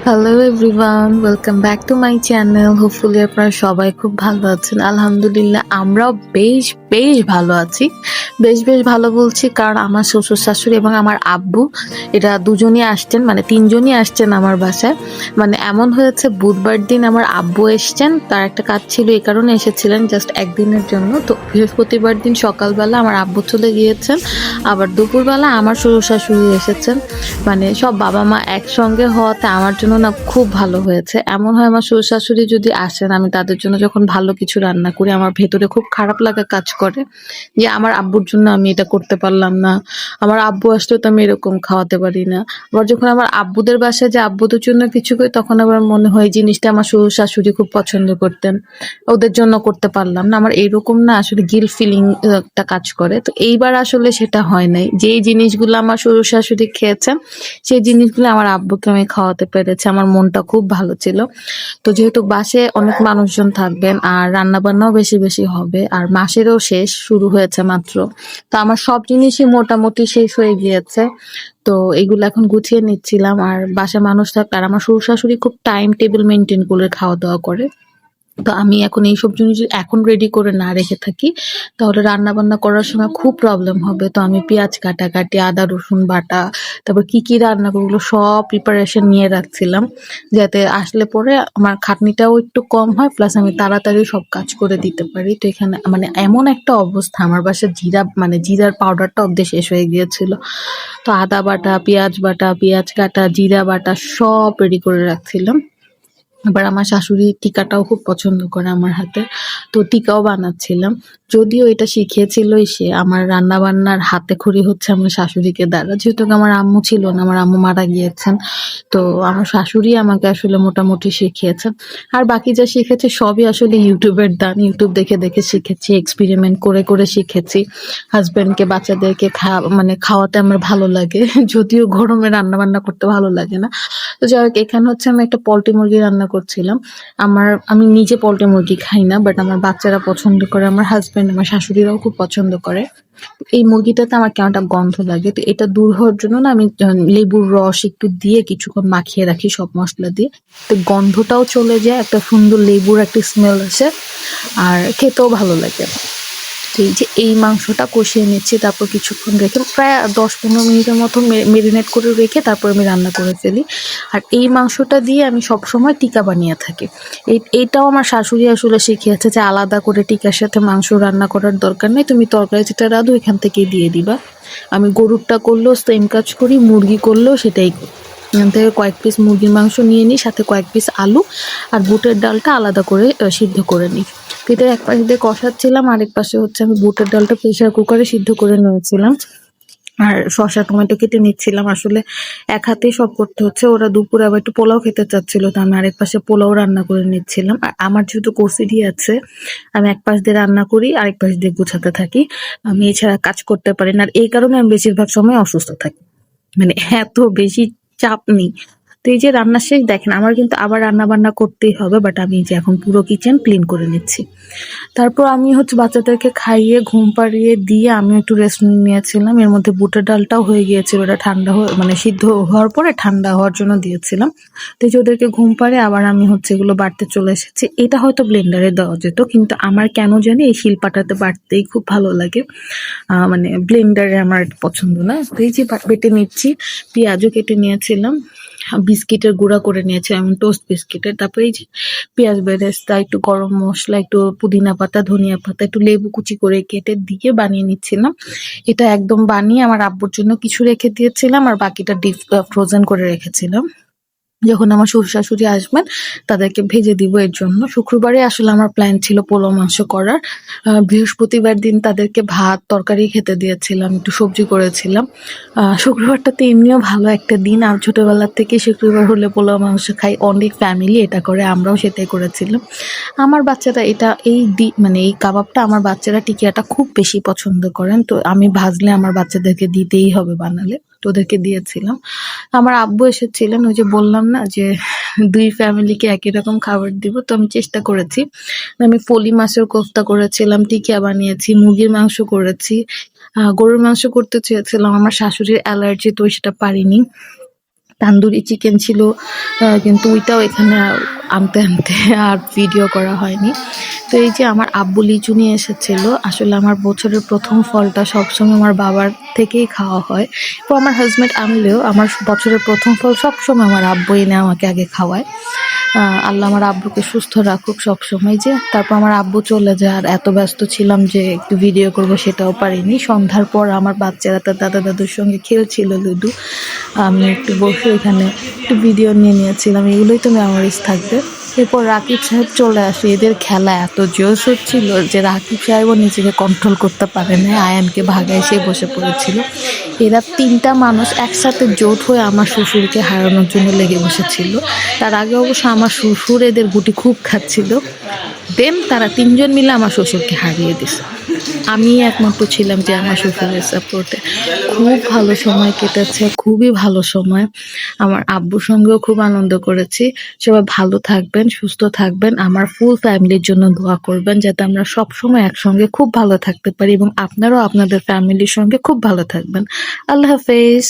Hello everyone, welcome back to my channel. Hopefully আপনারা সবাই খুব ভালো আছেন। আলহামদুলিল্লাহ আমরাও বেশ বেশ ভালো আছি। বেশ ভালো বলছি কারণ আমার শ্বশুর শাশুড়ি এবং আমার আব্বু এরা দুজনই আসছেন, মানে তিনজনই আসছেন আমার বাসায়। মানে এমন হয়েছে বুধবার দিন আমার আব্বু এসছেন, তার একটা কাজ ছিল এই কারণে এসেছিলেন জাস্ট একদিনের জন্য। তো বৃহস্পতিবার দিন সকালবেলা আমার আব্বু চলে গিয়েছেন, আবার দুপুরবেলা আমার শ্বশুর শাশুড়ি এসেছেন। মানে সব বাবা মা একসঙ্গে হওয়াতে আমার জন্য না খুব ভালো হয়েছে। এমন হয় আমার শ্বশুর শাশুড়ি যদি আসেন, আমি তাদের জন্য যখন ভালো কিছু রান্না করি আমার ভেতরে খুব খারাপ লাগা কাজ করে যে আমার আব্বুর জন্য আমি এটা করতে পারলাম না, আমার আব্বু আসলেও তো আমি এরকম খাওয়াতে পারি না। আবার যখন আমার আব্বুদের বাসায় যে আব্বুদের জন্য কিছু করি তখন আবার মনে হয় এই জিনিসটা আমার শ্বশুর শাশুড়ি খুব পছন্দ করতেন, ওদের জন্য করতে পারলাম না। আমার এইরকম না আসলে গিল্ট ফিলিং একটা কাজ করে। তো এইবার আসলে সেটা হয় নাই। যেই জিনিসগুলো আমার শ্বশুর শাশুড়ি খেয়েছেন সেই জিনিসগুলো আমার আব্বুকে আমি খাওয়াতে পেরেছি। আমার মনটা খুব ভালো ছিল। তো যেহেতু বাসায় অনেক মানুষজন থাকবেন আর রান্না বান্নাও বেশি হবে আর মাসেরও শেষ শুরু হয়েছে মাত্র, তো আমার সব জিনিসই মোটামুটি শেষ হয়ে গিয়েছে। তো এগুলো এখন গুছিয়ে নিচ্ছিলাম। আর বাসায় মানুষ থাকলে আর আমার শ্বশুর শাশুড়ি খুব টাইম টেবিল মেনটেন করে খাওয়া দাওয়া করে। তো আমি এখন এইসব জিনিস এখন রেডি করে না রেখে থাকি তাহলে রান্না বান্না করার সময় খুব প্রবলেম হবে। তো আমি পেঁয়াজ কাটাকাটি, আদা রসুন বাটা, তারপর কি রান্না করবো ওগুলো সব প্রিপারেশন নিয়ে রাখছিলাম, যাতে আসলে পরে আমার খাটনিটাও একটু কম হয়, প্লাস আমি তাড়াতাড়ি সব কাজ করে দিতে পারি। তো এখানে মানে এমন একটা অবস্থা, আমার বাসায় জিরার পাউডারটা অর্ধেক শেষ হয়ে গিয়েছিল। তো আদা বাটা, পেঁয়াজ বাটা, পেঁয়াজ কাটা, জিরা বাটা সব রেডি করে রাখছিলাম। আবার আমার শাশুড়ি টিকাটাও খুব পছন্দ করে আমার হাতে, তো টিকাও বানাচ্ছিলাম। যদিও এটা শিখিয়েছিলই সে, আমার রান্না বান্নার হাতে খড়ি হচ্ছে আমার শাশুড়িকে দ্বারা, যেহেতু আমার আম্মু ছিল না, আমার আম্মু মারা গিয়েছেন। তো আমার শাশুড়ি আমাকে আসলে মোটামুটি শিখিয়েছেন। আর বাকি যা শিখেছি সবই আসলে ইউটিউবের দান, ইউটিউব দেখে দেখে শিখেছি, এক্সপেরিমেন্ট করে করে শিখেছি। হাজবেন্ডকে বাচ্চাদেরকে মানে খাওয়াতে আমার ভালো লাগে যদিও গরমে রান্না বান্না করতে ভালো লাগে না। তো যাই হোক, এখানে হচ্ছে আমি একটা পোল্ট্রি মুরগি রান্না করছিলাম। আমি নিজে পোল্ট্রি মুরগি খাই না, বাট আমার বাচ্চারা পছন্দ করে, আমার হাজবেন্ড আমার শাশুড়িরাও খুব পছন্দ করে। এই মুরগিটাতে আমার কেমন একটা গন্ধ লাগে, তো এটা দূর হওয়ার জন্য না আমি লেবুর রস একটু দিয়ে কিছুক্ষণ মাখিয়ে রাখি সব মশলা দিয়ে, তো গন্ধটাও চলে যায়, একটা সুন্দর লেবুর একটা স্মেল আসে, আর খেতেও ভালো লাগে। তো এই যে এই মাংসটা কষিয়ে নিচ্ছি, তারপর কিছুক্ষণ রেখে প্রায় 10-15 মিনিটের মতো মেরিনেট করে রেখে তারপর আমি রান্না করে ফেলি। আর এই মাংসটা দিয়ে আমি সবসময় টিকা বানিয়ে থাকি। এইটাও আমার শাশুড়ি আসলে শিখিয়েছে যে আলাদা করে টিকার সাথে মাংস রান্না করার দরকার নেই, তুমি তরকারি যেটা রাঁধো এখান থেকেই দিয়ে দিবা। আমি গরুরটা করলেও সেম কাজ করি, মুরগি করলেও সেটাই করি। এখান থেকে কয়েক পিস মুরগির মাংস নিয়ে নিই, সাথে কয়েক পিস আলু আর বুটের ডালটা আলাদা করে সিদ্ধ করে নিই। এটা এক পাশে দিয়ে কষাচ্ছিলাম, আরেক পাশে হচ্ছে আমি বুটের ডালটা প্রেসার কুকারে সিদ্ধ করে নিয়েছিলাম। আর শসা টমেটো কেটে নিচ্ছিলাম। আসলে এক হাতেই সব করতে হচ্ছে। ওরা দুপুরে আবার একটু পোলাও খেতে চাচ্ছিল, তো আমি আরেক পাশে পোলাও রান্না করে নিচ্ছিলাম। আর আমার যেহেতু কোসিডি আছে, আমি এক পাশ দিয়ে রান্না করি আরেক পাশ দিয়ে গুছাতে থাকি। আমি এছাড়া কাজ করতে পারি না, আর এই কারণে আমি বেশিরভাগ সময় অসুস্থ থাকি। মানে এত বেশি চাপ নেই। তো এই যে রান্না শেষ, দেখেন আমার কিন্তু আবার রান্না বান্না করতেই হবে, বাট আমি যে এখন পুরো কিচেন ক্লিন করে নিচ্ছি। তারপর আমি হচ্ছে বাচ্চাদেরকে খাইয়ে ঘুম পাড়িয়ে দিয়ে আমি একটু রেস্ট নিয়েছিলাম। এর মধ্যে বুটের ডালটাও হয়ে গিয়েছিল, ওটা ঠান্ডা হয়ে মানে সিদ্ধ হওয়ার পরে ঠান্ডা হওয়ার জন্য দিয়েছিলাম। তো এই যে ওদেরকে ঘুম পাড়ে আবার আমি হচ্ছে এগুলো বাটতে চলে এসেছি। এটা হয়তো ব্লেন্ডারে দেওয়া যেত, কিন্তু আমার কেন জানি এই শিলপাটাতে বাটতেই খুব ভালো লাগে। মানে ব্লেন্ডারে আমার পছন্দ না। তো এই যে বেটে নিচ্ছি, পেঁয়াজও কেটে নিয়েছিলাম, বিস্কিটের গুঁড়া করে নিয়েছিলাম, টোস্ট বিস্কিটের। তারপরে এই যে পেঁয়াজ বেরেস্তা, একটু গরম মশলা, একটু পুদিনা পাতা, ধনিয়া পাতা, একটু লেবু কুচি করে কেটে দিয়ে বানিয়ে নিচ্ছিলাম। এটা একদম বানিয়ে আমার আব্বুর জন্য কিছু রেখে দিয়েছিলাম আর বাকিটা ডিপ ফ্রোজেন করে রেখেছিলাম, যখন আমার শ্বশুর শাশুড়ি আসবেন তাদেরকে ভেজে দিব। এর জন্য শুক্রবারে আসলে আমার প্ল্যান ছিল পোলাও মাংস করার। বৃহস্পতিবার দিন তাদেরকে ভাত তরকারি খেতে দিয়েছিলাম, একটু সবজি করেছিলাম। শুক্রবারটা তো এমনিও ভালো একটা দিন, আর ছোটবেলার থেকে শুক্রবার হলে পোলাও মাংস খাই, অনেক ফ্যামিলি এটা করে, আমরাও সেটাই করেছিলাম। আমার বাচ্চারা এটা মানে এই কাবাবটা আমার বাচ্চারা টিকিয়াটা খুব বেশি পছন্দ করেন, তো আমি ভাজলে আমার বাচ্চাদেরকে দিতেই হবে বানালে, তো ওদেরকে দিয়েছিলাম। আমার আব্বু এসেছিলেন, ওই যে বললাম না যে দুই ফ্যামিলিকে একই রকম খাবার দিব, তো আমি চেষ্টা করেছি। আমি ফলি মাছের কোফতা করেছিলাম, টিকিয়া বানিয়েছি, মুরগির মাংস করেছি, গরুর মাংস করতে চেয়েছিলাম, আমার শাশুড়ির অ্যালার্জি তো সেটা পারিনি। তান্দুরি চিকেন ছিল, কিন্তু ওইটাও এখানে আনতে আনতে আর ভিডিও করা হয়নি। তো এই যে আমার আব্বু লিচু নিয়ে এসেছিল, আসলে আমার বছরের প্রথম ফলটা সবসময় আমার বাবার থেকেই খাওয়া হয়। তো আমার হাজব্যান্ড আনলেও আমার বছরের প্রথম ফল সবসময় আমার আব্বু এনে আমাকে আগে খাওয়ায়। আল্লাহ আমার আব্বুকে সুস্থ রাখুক সবসময়। যে তারপর আমার আব্বু চলে যায়, আর এত ব্যস্ত ছিলাম যে একটু ভিডিও করব সেটাও পারিনি। সন্ধ্যার পর আমার বাচ্চারা তার দাদা দাদুর সঙ্গে খেলছিল লুডু, আমি একটু বসে এখানে একটু ভিডিও নিয়ে নিয়েছিলাম। এগুলোই তো মেমোরিজ থাকবে। এরপর রাকিব সাহেব চলে আসে, এদের খেলা এত জোশ হচ্ছিল যে রাকিব সাহেবও নিজেকে কন্ট্রোল করতে পারে না, আয়ানকে ভাগায় সে বসে পড়েছিল। এরা তিনটা মানুষ একসাথে জোট হয়ে আমার শ্বশুরকে হারানোর জন্য লেগে বসেছিল। তার আগে অবশ্য আমার শ্বশুর এদের গুটি খুব খাচ্ছিল, দেন তারা তিনজন মিলে আমার শ্বশুরকে হারিয়ে দিছে। আমি একমাত্র ছিলাম যে আমার শ্বশুরের সাপোর্টে। খুব ভালো সময় কেটেছে, খুবই ভালো সময়। আমার আব্বুর সঙ্গেও খুব আনন্দ করেছি। সবাই ভালো থাকবেন, সুস্থ থাকবেন। আমার ফুল ফ্যামিলির জন্য দোয়া করবেন যাতে আমরা সবসময় একসঙ্গে খুব ভালো থাকতে পারি এবং আপনারাও আপনাদের ফ্যামিলির সঙ্গে খুব ভালো থাকবেন। আল্লাহ হাফেজ।